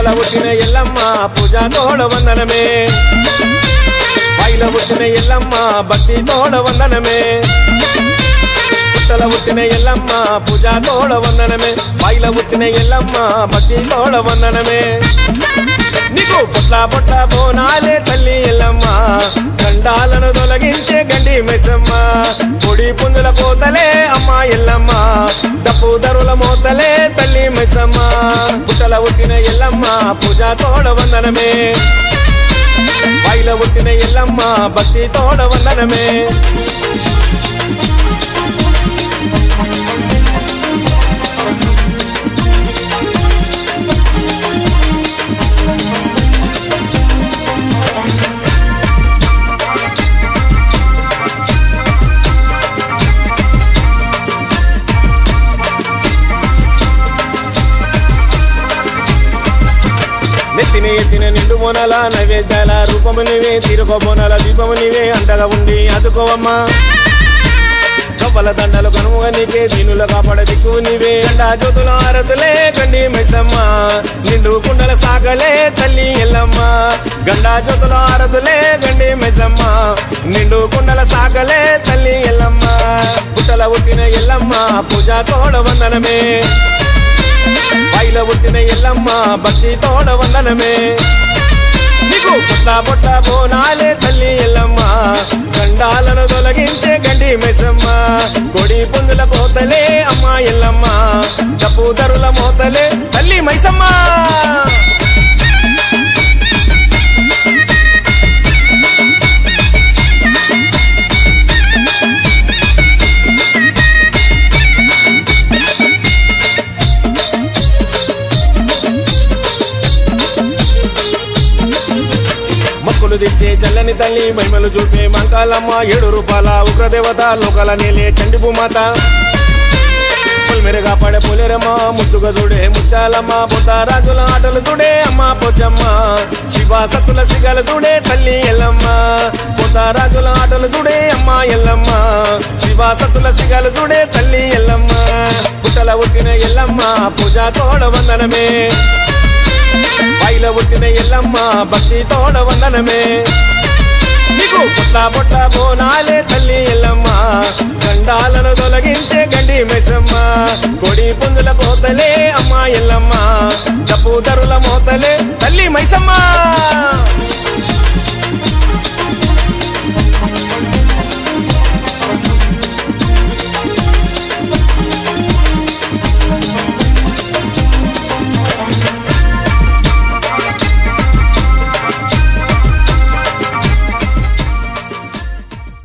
పుట్టల పుట్టిన ఎల్లమ్మ పూజా తోడ వందనమే బాయిల పుట్టిన ఎల్లమ్మ భక్తి తోడ వందనమే పుట్టల పుట్టిన ఎల్లమ్మ పూజా తోడ వందనమే బాయిల పుట్టిన ఎల్లమ్మ భక్తి తోడ వందనమే నీకు పొట్ల పొట్ల బోనాలే తల్లి ఎల్లమ్మ గండాలను తొలగించే గండి మైసమ్మ పొడి పుందుల కోతలే అమ్మ ఎల్లమ్మ డప్పు దరుల మోతలే తల్లి మైసమ్మ పుట్టల పుట్టిన ఎల్లమ్మ పూజా తోడ వందనమే బాయిల పుట్టిన ఎల్లమ్మ భక్తి తోడ వందనమే నెత్తిని ఎత్తిన నిండు బోనాల నైవేద్యాల రూపము నీవే తిరుగో బోనాల దీపము నీవే అంటగా ఉండి అదుకోవమ్మా కవ్వల దండలు కనుముగా నీకే దీనుల కాపాడ దిక్కు నీవే గండా జ్యోతుల ఆరతులే గండి మైసమ్మ నిండు కుండల సాగలే తల్లి ఎల్లమ్మ గండా జ్యోతుల ఆరతులే గండి మైసమ్మ నిండు కుండల సాగలే తల్లి ఎల్లమ్మ పుట్టల పుట్టిన ఎల్లమ్మ పూజా తోడ వందనమే బాయిల పుట్టిన ఎల్లమ్మ భక్తి తోడ వందనమే నీకు పొట్ల పొట్ల బోనాలే తల్లి ఎల్లమ్మ గండాలను తొలగించే గండి మైసమ్మ కొడి పొందుల కోతలే అమ్మ ఎల్లమ్మ డప్పు దరుల మోతలే తల్లి మైసమ్మ మొక్కులు తెచ్చే చల్లని తల్లి మహిమలు చూపే మంకాలమ్మ 7 రూపాయల ఉగ్రదేవత లోకల నేలే చండి భూమాత పొలిమెరగా పడే పొలేరమ్మ ముద్దుగా చూడే ముత్యాలమ్మ పొత్తారాజుల ఆటలు చూడే అమ్మ పొచ్చమ్మ శివ సత్తుల సిగలు చూడే తల్లి ఎల్లమ్మ పొత్తారాజుల ఆటలు చూడే అమ్మ ఎల్లమ్మ శివ సత్తుల సిగలు చూడే తల్లి ఎల్లమ్మ పుట్టల పుట్టిన ఎల్లమ్మ పూజా తోడ వందనమే బాయిల పుట్టిన ఎల్లమ్మ భక్తి తోడ వందనమే నీకు పొట్ల పొట్ల బోనాలే తల్లి ఎల్లమ్మ గండాలను తొలగించే గండి మైసమ్మ కొడి పుందుల కోతలే అమ్మ ఎల్లమ్మ డప్పు దరుల మోతలే తల్లి మైసమ్మ